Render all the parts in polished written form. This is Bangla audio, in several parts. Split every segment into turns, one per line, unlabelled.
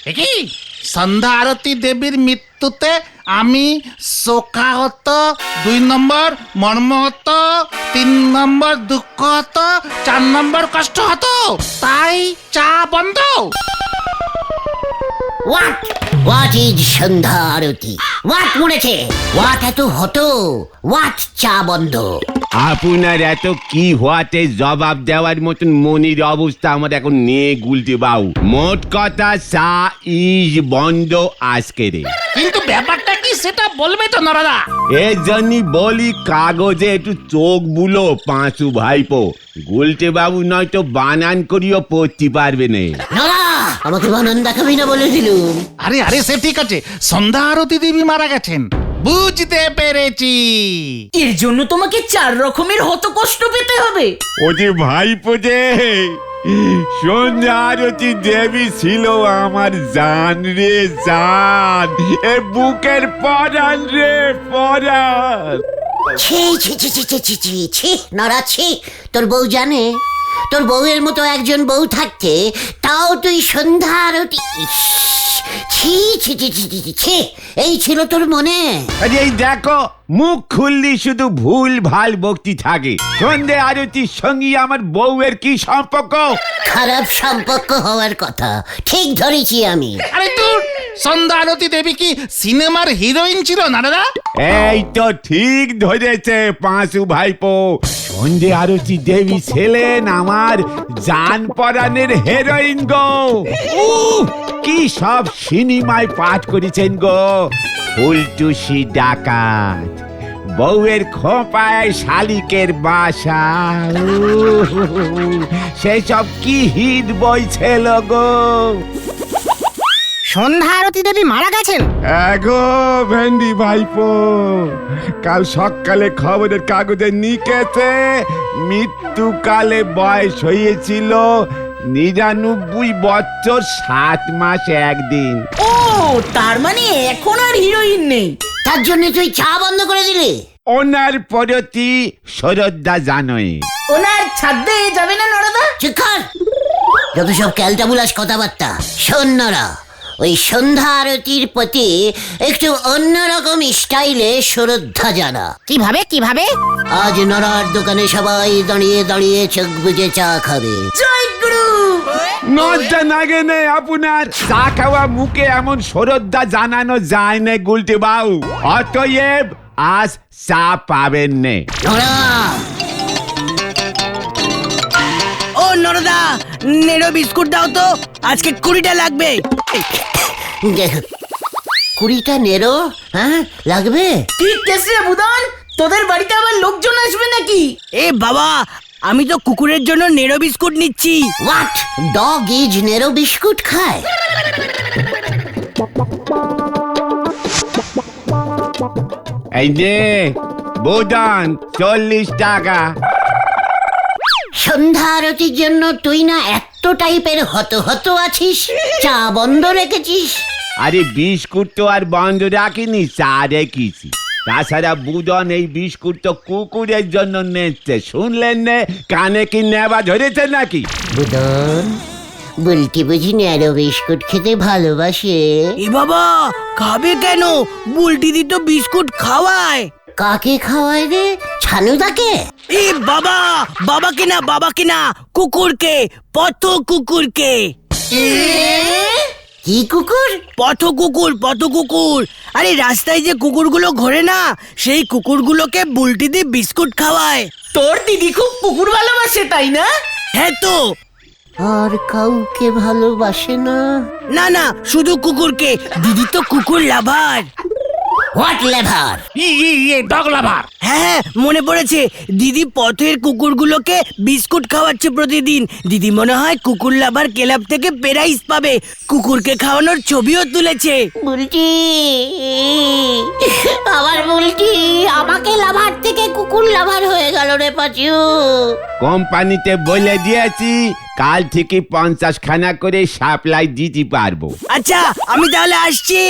কি সন্ধ্যা আরতি দেবীর মৃত্যুতে আমি শোকাহত, 2 নম্বর মর্মাহত, 3 নম্বর দুঃখ হতো, 4 নম্বর কষ্ট হতো, তাই চা বন্ধ।
What is Sandhya Arati? What মরেছে? What এত হতো? What চা বন্ধ?
আপনার এত কি হওয়াতে জবাব দেওয়ার মতন মনির অবস্থা আমার এখন নেই গুলটে বাবু। মোট কথা চা ইজ বন্ধ আজকে রে।
কিন্তু ব্যাপারটা কি সেটা বলবে তো নরদা?
এর জন্যই বলি কাগজে একটু চোখ বুলো পাঁচু ভাইপো, গুলটে বাবু নয়তো বানান করিও পড়তে পারবে না।
নরা আমাকে বানান দেখাবি না বলে দিলুম।
আরে আরে সে ঠিক আছে, সন্ধ্যা আরতি দেবী মারা গেছেন, বুঝতে পেরেছি।
এর জন্য তোমাকে 4 রকমের হত কষ্ট পেতে হবে।
ও যে ভাইপো যে সন্ধ্যা আরতি দেবী ছিল আমার জান রে জান, এ বুকের পরাণ রে পরাণ।
ছি ছি ছি ছি ছি ছি ছি ছি নরা ছি। তোর বউ জানে? তোর বউয়ের মতো একজন বউ থাকতে তাও তুই সন্ধ্যা আরতি? ইস, ছি ছি ছি ছি ছি ছি, এই ছিল তোর মনে?
আরে এই দেখো, মুখ খুললি শুধু ভুল ভাল বকতি থাকে। সন্ধ্যা আরতির সঙ্গে আমার বউয়ের কি সম্পর্ক?
খারাপ সম্পর্ক হওয়ার কথা, ঠিক ধরেছি আমি।
আরে তোর সন্ধ্যা আরতি দেবী কি সিনেমার হিরোইন ছিল না দাদা?
এই তো ঠিক ধরেছে পাঁচু ভাইপো, সন্ধ্যা আরতি দেবী ছিলেন আমার জান পরাণের হেরোইন গো। কি সব সিনেমায় পাঠ করেছেন গো, ফুলটুসি ডাকাত, বউয়ের খোঁপায় শালিকের বাসা, সেসব কি হিট বই ছিল গো।
সন্ধ্যা আরতি দেবী মারা গেছেন?
এগো ভেন্ডি ভাইপো, কাল সকালে খবরের কাগজে নিকেছে মৃত্যুকালে বয়স হয়েছিল 99 বছর 7 মাস 1 দিন।
ও তার মানে এখন আর হিরোইন নেই।
তার জন্য তুই চা বন্ধ করে দিলি?
ওনার প্রতি শ্রদ্ধা জানোই।
ওনার ছাদে যাবে না নরদা?
চুপ কর, যত সব ক্যালটাবুলাস কথাবার্তা। শোন নরা, ওই সন্ধ্যা আরতির প্রতি একটু অন্যরকম স্টাইলে শ্রদ্ধা জানা।
কিভাবে কিভাবে?
আজ নরার দোকানে সবাই দাঁড়িয়ে দাঁড়িয়ে চোখ বুজে চা খাবে।
জয় গুরু।
নজ্জা নাগে নে আপনার, চা খাওয়া মুখে এমন শ্রদ্ধা জানানো যায় না গুলটে বাবু, অতএব আজ চা পাবেন নে।
নরা,
ও নরদা, নেড়ো বিস্কুট দাও তো, আজকে 20টা লাগবে।
20টা নেরো? হ্যাঁ লাগবে।
কি কেস রে বুদান, তোদের বাড়িতে আবার লোকজন আসবে নাকি?
এ বাবা, আমি তো কুকুরের জন্য নেড়ো বিস্কুট নিচ্ছি।
What? Dog is narrow biscuit খায়?
এই যে বোদান 40 টাকা।
সন্ধ্যা আরতির জন্য তুই না এত টাইপের হত হত আছিস, চা বন্ধ রেখেছিস।
আরে বিস্কুট তো আর বন্ধ রাখিনি, চা রেখেছি। তাছাড়া বুদন এই বিস্কুট তো কুকুরের জন্য নিচ্ছে, শুনলেন না? কানে কি নেবা ধরেছে নাকি?
বুদন, বলতে বুঝি নেরো বিস্কুট খেতে ভালোবাসে?
এ বাবা, খাবে কেন? বুলটি দি তো বিস্কুট খাওয়ায়।
কাকে খাওয়ায় রে? ছানুদাকে?
এ বাবা, বাবাকে না, বাবাকে না, কুকুরকে, পথ কুকুরকে।
কি কুকুর?
পথ কুকুর, পথ কুকুর। আরে রাস্তায় যে কুকুরগুলো ঘোরে না, সেই কুকুরগুলোকে বুলটি দি বিস্কুট খাওয়ায়।
তোর দিদি খুব কুকুর ভালোবাসে তাই না?
হ্যাঁ তো।
আর কাউকে ভালোবাসে না?
না না, শুধু কুকুরকে। দিদি তো কুকুর lover.
What lever?
Dog lover.
হ্যাঁ, মনে পড়েছে, দিদি পথের কুকুরগুলোকে বিস্কুট খাওয়াচ্ছে প্রতিদিন। দিদি মনে হয় কুকুর লাভার ক্লাব থেকে প্রাইজ পাবে, কুকুরকে খাওয়ানোর ছবিও তুলেছে।
বুলটি, আমার বুলটি আমাকে লাভার থেকে কুকুর লাভার হয়ে গেল রে পাচু।
কোম্পানিতে বলে দিয়েছি কাল থেকে 50 খানা করে সাপ্লাই দিতে পারবো।
আচ্ছা, আমি তাহলে আসছি।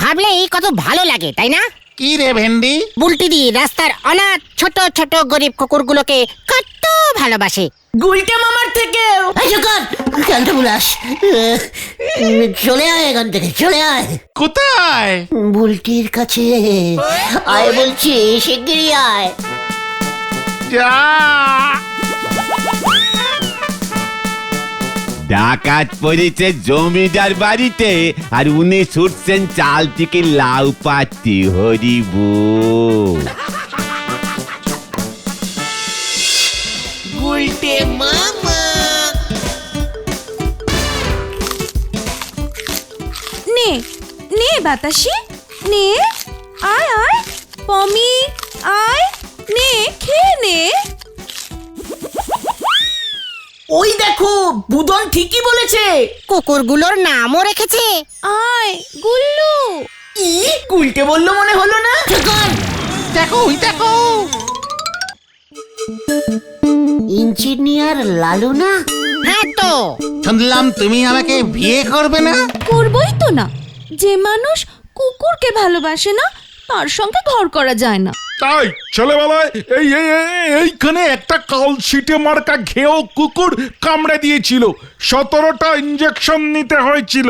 ভাবলেই কত ভালো লাগে, তাই না?
কি রে ভেন্ডি?
বুলটি দি রাস্তার অনাথ ছোট ছোট গরিব কুকুরগুলোকে কত ভালোবাসে।
গুলটা মামার থেকেও।
কেন বুলাস, চলে আয় এখান থেকে, চলে আয়
কোথায়?
বুলটির কাছে আয় বলছি, শিগগিরই আয়।
যা
ডাকাত পড়েছে জমিদার বাড়িতে, আর উনি ছুটছেন চাল থেকে লাউ পাতি। হরিব
নে নে বাতাসি, নে আয় আয় পমি, আয় নে, খেয়ে নে।
ওই দেখো, বুদন ঠিকই বলেছে।
কুকুরগুলোর নামও রেখেছে।
আয় গুল্লু।
ই উল্টে বললো মনে হলো না।
দেখো ওই দেখো।
ইঞ্জিনিয়ার লালু না?
হ্যাঁ তো।
শুনলাম তুমি আমাকে বিয়ে করবে না?
করবই তো না। যে মানুষ কুকুরকে ভালোবাসে না তার সঙ্গে ঘর করা যায় না।
তাই ছেলেবেলায় এইখানে একটা কালশিটে মার্কা ঘেও কুকুর কামড়ে দিয়েছিল, 17টা ইঞ্জেকশন নিতে হয়েছিল।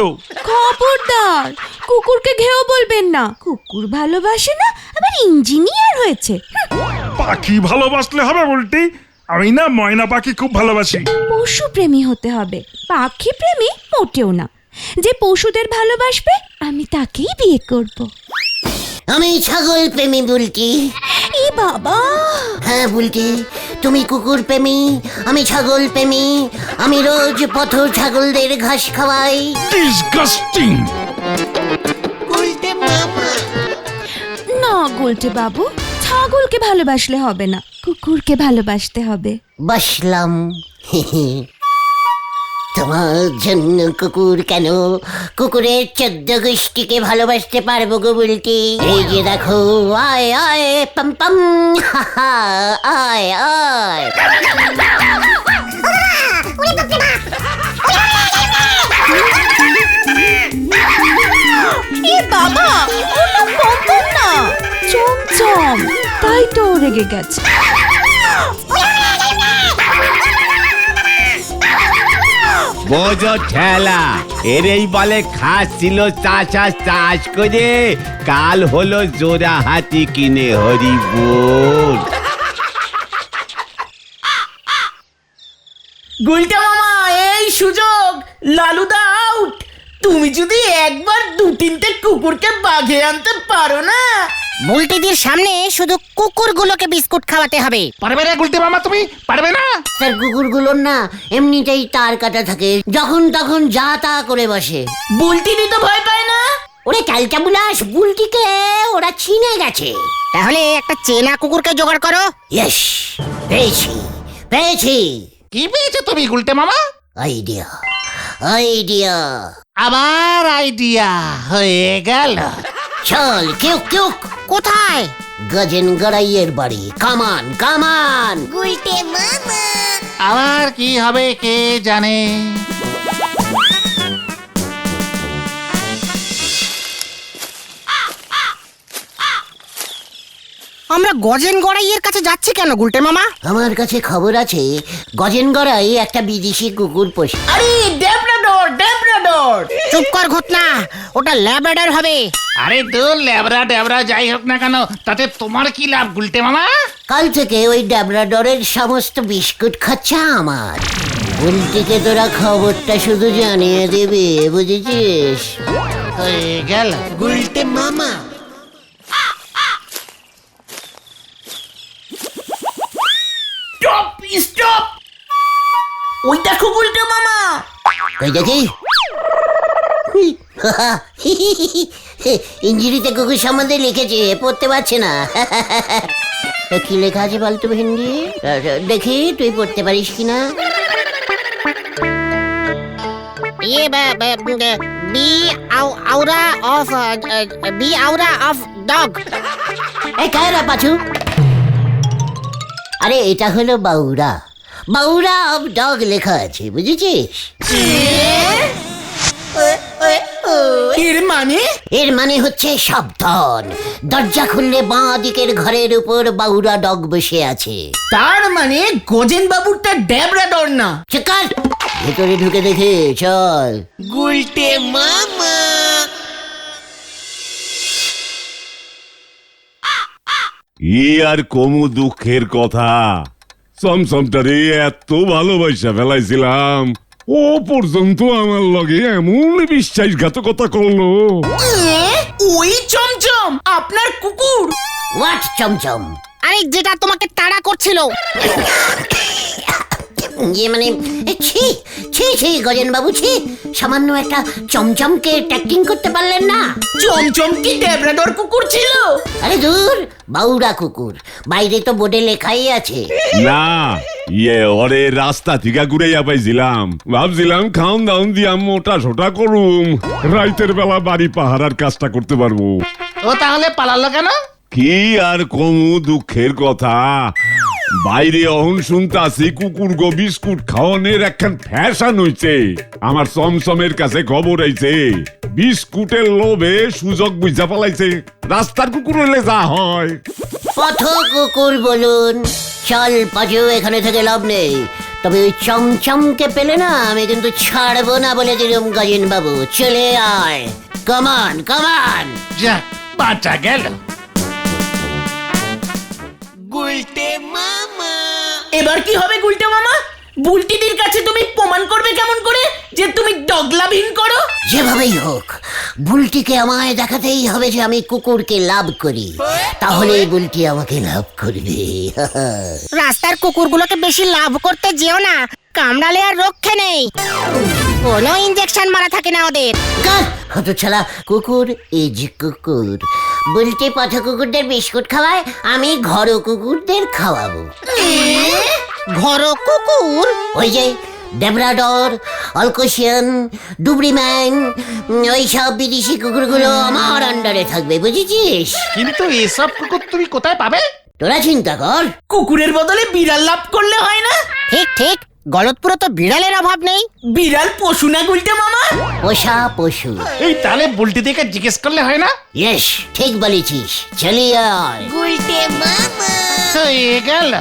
খবরদার, কুকুরকে ঘেও বলবেন না। কুকুর ভালোবাসে না, আবার ইঞ্জিনিয়ার হয়েছে।
পাখি ভালোবাসলে হবে বলটি? আমি না ময়না পাখি খুব ভালোবাসি।
পশু প্রেমী হতে হবে, পাখি প্রেমী মোটেও না। যে পশুদের ভালোবাসবে আমি তাকেই বিয়ে করব।
আমি ছাগল প্রেমী বুলটি।
এ বাবা,
হ্যাঁ বুলটি, তুমি কুকুর প্রেমী, আমি ছাগল প্রেমী। আমি রোজ পথ ছাগলদের ঘাস খাওয়াই।
ডিসগাস্টিং।
না গুলটে বাবু, ছাগলকে ভালোবাসলে হবে না, কুকুরকে ভালোবাসতে হবে।
বসলাম। তোমার জন্য কুকুর কেন, কুকুরের 14 গোষ্ঠীকে ভালোবাসতে পারবো গো বুলটি। এই যে দেখো, আয় আয় পাম পাম, হা হা, আয় আয়।
এ বাবা, ওটা পম্পম না, চমচম। তাই তো ও রেগে গেছে।
বোঝো ঠেলা, এরই বলে খাস ছিল চাষা চাষ করে, কাল হলো জোড়া হাতি কিনে। হরি বল।
গুলটা মামা, এই সুযোগ, লালুদা আউট। তুমি যদি একবার 2-3টে কুকুরকে বাঘে আনতে পারো না।
বুলটিদের সামনে শুধু কুকুরগুলোকে বিস্কুট খাওয়াতে হবে।
পারবে না গুলটে মামা, তুমি পারবে না?
তার কুকুরগুলোর না এমনিতেই তার কাটা থাকে, যখন তখন যা তা করে বসে।
বুলটিদি তো ভয় পায় না।
ওরে ক্যালটা বুলাস, বুলটিকে ওরা চিনে গেছে।
তাহলে একটা চেনা কুকুরকে জোগাড় করো।
ইয়েস, পেয়েছি পেয়েছি।
কি পেয়েছো তুমি গুলটে মামা?
Idea idea.
আবার আইডিয়া হয়ে গেল।
চল কিউক কিউক।
কোথায়?
গজেন গড়াইয়ের বাড়ি। কামান কামান।
আবার কি হবে কে জানে।
আমরা গজেন গড়াইয়ের কাছে যাচ্ছি কেন গুলটে মামা?
আমার কাছে খবর আছে, গজেন গড়াই একটা বিদেশি কুকুর পোষে।
আরে ডেবরাডর, ডেবরাডর।
চুপ কর ঘটনা, ওটা ল্যাব্রাডর হবে।
আরে দূর, ল্যাবরা ড্যাবরা যাই হোক না কেন, তাতে তোমার কি লাভ গুলটে মামা?
কাল থেকে ওই ড্যাবরাডরের সমস্ত বিস্কুট খাচ্ছে আমার। উল্টিকে তোরা খবরটা শুধু জানিয়ে দিবি, বুঝেছিস?
হয়ে গেল।
গুলটে মামা।
Stop stop. ওই দেখো গুলটা মামা।
কই দেখি। ইঞ্জিরিতে কুকুর সম্বন্ধে লিখেছে, পড়তে পারছে না। কি লেখা আছে বলতো ভেন্ডি? দেখি তুই পড়তে পারিস কিনা।
ये बी aura of dog।
এই কায়রা পাছু। আরে এটা হলো বাউরা, বাউরা অফ ডগ লেখা আছে, বুঝেছিস?
এর মানে?
এর মানে হচ্ছে সাবধান, দরজা খুললে বাঁ দিকের ঘরের উপর বাউরা ডগ বসে আছে।
তার মানে গজেন বাবুরটা ড্যাবরা ডর না।
চকাল ভেতরে ঢুকে দেখে চল।
ই আর কমু দুঃখের কথা, চমচমটারে এত ভালোবাসা ফেলাইছিলাম, ও পর্যন্ত আমার লগে এমন বিশ্বাসঘাতকতা করলো।
ওই চমচম আপনার কুকুর?
হোয়াট চমচম?
আরে যেটা তোমাকে তাড়া করছিল।
ইয়ে মানে ছি ছি ছি গজেন বাবু ছি, সামান্য একটা চমচমকে ট্যাক্টিং করতে পারলেন না?
চমচম কি ড্যাবরা ডর কুকুর ছিল?
আরে দূর, বাউরা কুকুর, বাইরে তো বোর্ডে লেখাই আছে।
না, ওরে রাস্তা থেকে ঘুরাইয়া পাইছিলাম, ভাবছিলাম খাওন দাউন দিয়া মোটা সোটা করুম, রাইতের বেলা বাড়ি পাহারার কাজটা করতে পারবো।
ও তাহলে পালালো কেন?
কি আর কমু দুঃখের কথা, বাইরে অহন শুনতাছি কুকুর গো বিস্কুট খাওয়ানোর একখান ফ্যাশন হইছে। আমার চমচমের কাছে খবর আইছে, বিস্কুটের লোভে সুযোগ বুঝা পালাইছে। রাস্তার কুকুর হইলে যা হয়।
পথ কুকুর বলুন, চল পাজু, এখানে থেকে লাভ নেই। তবে ওই চমচমকে পেলে না আমি কিন্তু ছাড়বো না বলে দিলাম গজেন বাবু। চলে আয়, কমান কমান।
যা, বাঁচা গেল।
এবার কি হবে গুলটে মামা? বুলটিদির কাছে তুমি প্রমাণ করবে কেমন করে যে তুমি ডগলাভিন করো?
যেভাবেই হোক বুলটিকে আমায় দেখাতেই হবে যে আমি কুকুরকে লাভ করি, তাহলে বুলটি আমাকে লাভ করবে।
রাস্তার কুকুরগুলোকে বেশি লাভ করতে যেও না, কামড়ালে আর রক্ষে নেই, কোনো ইনজেকশন মারা থাকে না ওদের।
হতছাড়া কুকুর ইজ কুকুর। বুলটি পথ কুকুরদের বিস্কুট খাওয়ায়, আমি ঘর কুকুরদের খাওয়াবো।
ঘর কুকুর?
ওই যে ডেবরাডর, অলকোশিয়ান, ডুবরিম্যান, ওই সব বিদেশি কুকুরগুলো আমার আন্ডারে থাকবে, বুঝেছিস?
কিন্তু এসব কুকুর তুমি কোথায় পাবে?
তোরা চিন্তা কর।
কুকুরের বদলে বিড়াল লাভ করলে হয় না?
ঠিক ঠিক, গলতপুরে তো বিড়ালের অভাব নেই।
বিড়াল পশু না গুলটে মামা?
পোষা পশু।
এই তাহলে বুলটি থেকে জিজ্ঞেস করলে হয় না?
ইয়েস, ঠিক বলেছিস, চলিয়ে আয়।
হয়ে গেল।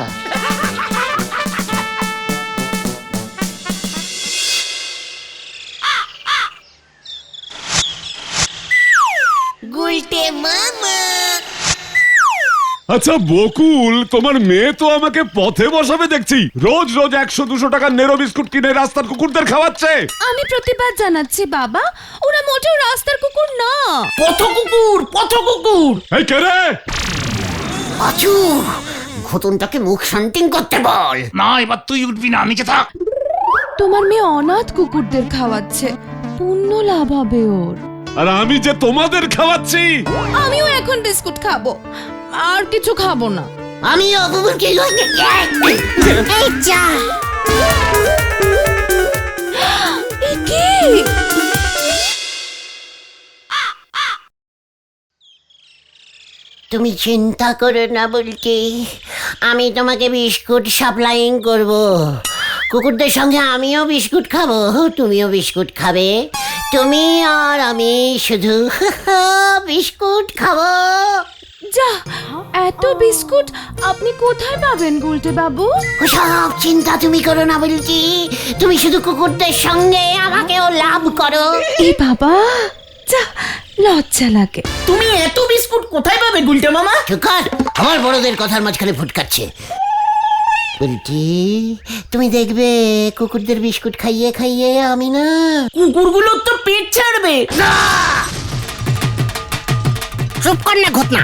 আচ্ছা বকুল, তোমার মেয়ে তো আমাকে পথে বসাবে দেখছি, রোজ রোজ 100-200 টাকার নেরো বিস্কুট কিনে রাস্তার কুকুরদের খাওয়াচ্ছে।
আমি প্রতিবাদ জানাচ্ছি বাবা, ওরা মোটেও রাস্তার কুকুর না।
পথ কুকুর, পথ কুকুর।
এই কে রে?
পাচু, ঘটনটাকে মুখ শান্তিং করতে বল।
না, এবার তুই উঠবি না, নিচে থাক।
তোমার মেয়ে অনাথ কুকুরদের খাওয়াচ্ছে, পুণ্য লাভ হবে ওর।
আর আমি যে তোমাদের খাওয়াচ্ছি।
আমিও এখন বিস্কুট খাবো, আর কিছু খাবো না।
আমি অবুকে
এই যা,
এ কি?
তুমি চিন্তা করো না বলছি, আমি তোমাকে বিস্কুট সাপ্লাইং করব। কুকুরদের সঙ্গে আমিও বিস্কুট খাবো, তুমিও বিস্কুট খাবে, তুমি আর আমি শুধু বিস্কুট খাবো।
যা, এত বিস্কুট আপনি কোথায় পাবেন গুলটে বাবু?
সব চিন্তা তুমি করো না বলছি, তুমি শুধু কুকুরদের সঙ্গে আমাকেও লাভ করো।
এ বাবা, যা, লজ্জা লাগে।
তুমি এত বিস্কুট কোথায় পাবে গুলটে মামা?
চুকার, আমার বড়দের কথার মাঝখানে ফুটকাচ্ছে। বলছি, তুমি দেখবে কুকুরদের বিস্কুট খাইয়ে খাইয়ে আমি না
কুকুরগুলোর তো পেট ছাড়বে।
চুপ কর না ঘটনা।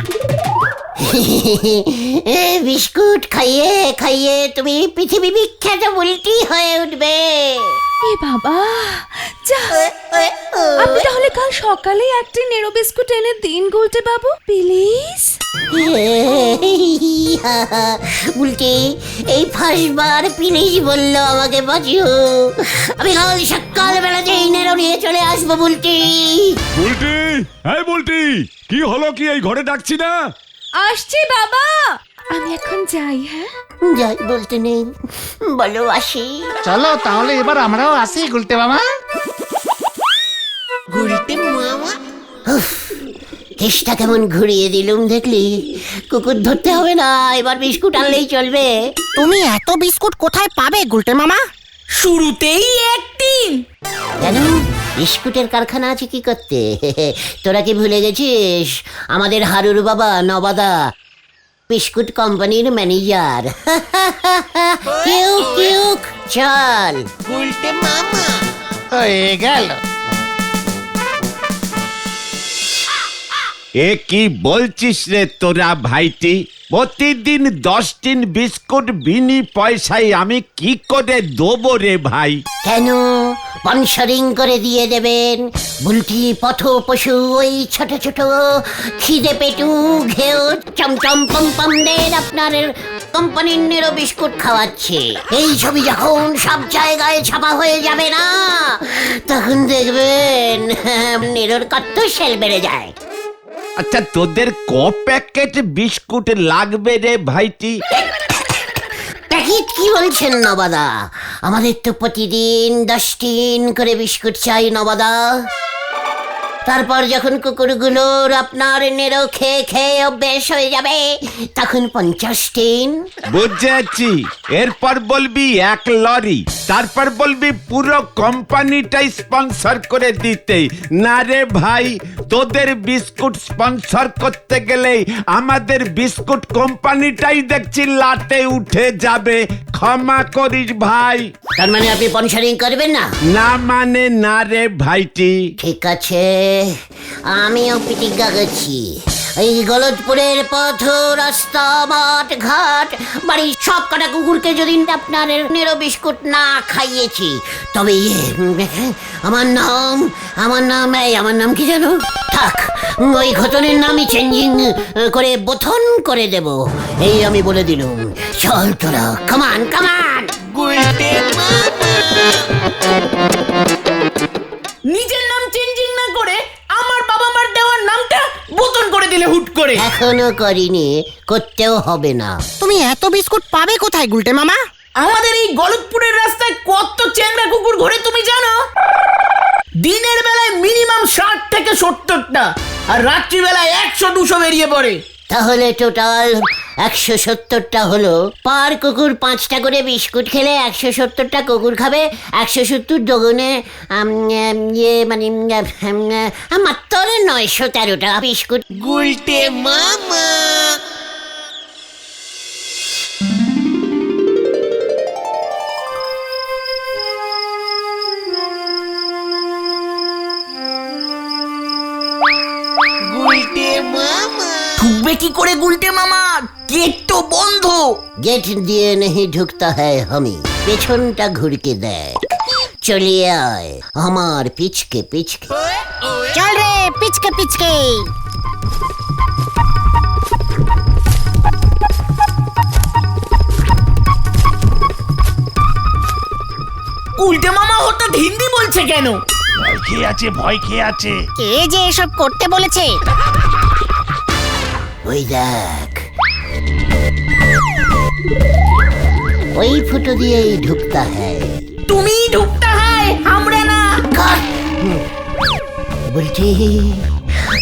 বিস্কুট খাইয়ে খাইয়ে তুমি পৃথিবী বিখ্যাত বুলটি হয়ে উঠবে।
এ বাবা, যা, আপনি তাহলে কাল সকালে একটি নেরো বিস্কুট এনে দিন গুলটে বাবু, প্লিজ।
বুলটি এই ফার্স্টবার প্লিজ বললো আমাকে বাঁচিও। আমি কাল সকালবেলা যেই নেরো নিয়ে চলে আসবো বুলটি।
বুলটি, এই বুলটি, কি হলো কি, এই ঘরে ডাকছি না?
আসছি বাবা, আমি এখন যাই। হ্যাঁ,
যাই বলতে নেই, বলো আসি।
চলো তাহলে এবার আমরাও আসি গুলটে মামা।
উফ, কেসটা কেমন ঘুরিয়ে দিলুম দেখলি? কুকুর ধরতে হবে না, এবার বিস্কুট আনলেই চলবে।
তুমি এত বিস্কুট কোথায় পাবে গুলটে মামা?
শুরুতেই একদিন
কেন, বিস্কুটের কারখানা আছে কি করতে? তোরা কি ভুলে গেছিস আমাদের হারুর বাবা নবাদা বিস্কুট কোম্পানির ম্যানেজার? কিউক কিউক, চল।
হয়ে গেল।
এ কি বলছিস রে তোরা ভাইটি? প্রতিদিন 10 টিন বিস্কুট বিনি পয়সায় আমি কি করে দেবো রে ভাই?
কেন, স্পন্সরিং করে দিয়ে দেবেন। বুলটি পথ পশু ওই ছোট ছোট খিদে পেটু ঘেউ চমচম পমপমদের আপনার কোম্পানির নেরো বিস্কুট খাওয়াচ্ছে। এই ছবি যখন সব জায়গায় ছাপা হয়ে যাবে না, তখন দেখবেন নেরোর কত সেল বেড়ে যায়।
আচ্ছা, তোদের ক প্যাকেট বিস্কুট লাগবে রে ভাইটি?
প্যাকেট কি বলছেন নবাদা? আমাদের তো প্রতিদিন 10 টিন করে বিস্কুট চাই নবাদা। তারপর যখন কুকুরগুলোর আপনার নেরো খেয়ে খেয়ে অভ্যেস হয়ে যাবে, তখন 50 টিন।
বুঝেছি। এরপর বলবি 1 লরি, তারপর বলবি পুরো কোম্পানিটাই স্পন্সর করে দিতে। না রে ভাই, তোদের বিস্কুট স্পন্সর করতে গেলে আমাদের বিস্কুট কোম্পানিটাই দেখছি লাটে উঠে যাবে। ক্ষমা করিস ভাই।
তার মানে আপনি স্পন্সরিং করবেন না?
না মানে না রে ভাইটি।
ঠিক আছে, আমিও প্রতিজ্ঞা করছি, এই গলতপুরের পথ রাস্তা মাঠ ঘাট বাড়ির সব কটা কুকুরকে যদি আপনার নেরো বিস্কুট না খাইয়েছি, তবে আমার নাম কি জানো? থাক, ওই ঘটনের নামই চেঞ্জিং করে বোথন করে দেব, এই আমি বলে দিলুম। চল তোরা, কামান কামান।
নিজের নাম চেঞ্জিং না করে আমার বাবা মার দেওয়ার নামটা বোতন করে দিলে হুট করে।
এখনো করিনি, করতেও হবে না।
তুমি এত বিস্কুট পাবে কোথায় গুলটে মামা?
আমাদের এই গলতপুরের রাস্তায় কত চ্যাংড়া কুকুর ঘোরে তুমি জানো? দিনের বেলায় মিনিমাম 60 থেকে 70টা, আর রাত্রিবেলায় 100-200 বেরিয়ে পড়ে।
তাহলে টোটাল 170টা হলো। পার কুকুর 5টা করে বিস্কুট খেলে 170টা কুকুর খাবে। 170 দুগুণে মানে মাত্র 913টা বিস্কুট।
গুলটে মামা।
ঢুকবে কি করে গুলটে মামা? গেট তো বন্ধ।
गेट দিয়ে नहीं ঢুকতা है हमी, পেছনটা ঘুরকে দেখ। চলিয়ে আয় আমার পিছকে পিছকে।
চল রে পিচকে পিচকে।
উল্টে মামা হঠাৎ হিন্দি বলছে কেন?
ভয় খেয়ে আছে, ভয় খেয়ে আছে।
কে যে এসব করতে বলেছে?
ওই দেখ, ওই ফুটো দিয়েই ঢুকতা है।
তুমি ঢুকতা হয়, আমরা না।
বলছি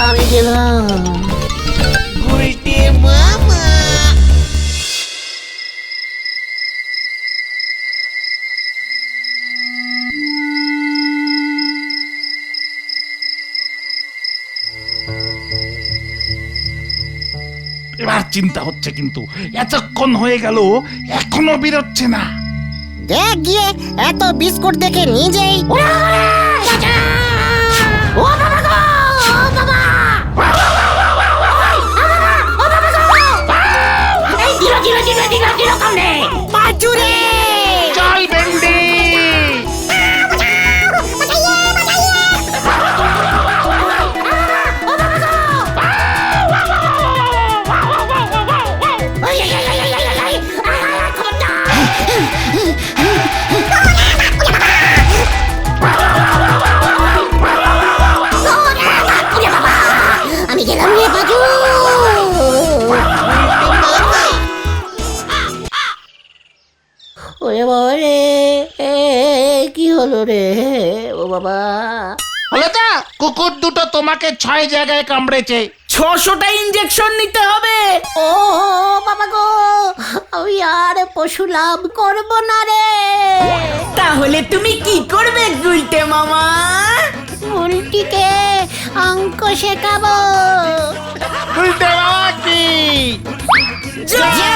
আমি গেলাম।
এবার চিন্তা হচ্ছে, কিন্তু এতক্ষণ হয়ে গেল এখনো বেরোচ্ছে না।
দেখ গিয়ে, এত বিস্কুট দেখে নিজেই বাজুরে।
চল বেন্ডি।
আমি গেলাম রে বাজু। ওরে বাবা রে, কি হলো রে? ও বাবা,
হলো তো? কুকুর দুটো তোমাকে 6 জায়গায় কামড়েছে।
600টা ইঞ্জেকশন নিতে হবে।
ও বাবা গো, আমি আর পশু লাভ করবো না রে।
তাহলে তুমি কি করবে গুলটে মামা?
উল্টিকে অঙ্ক শেখাবো।
উল্টে বাবা কি?
জয়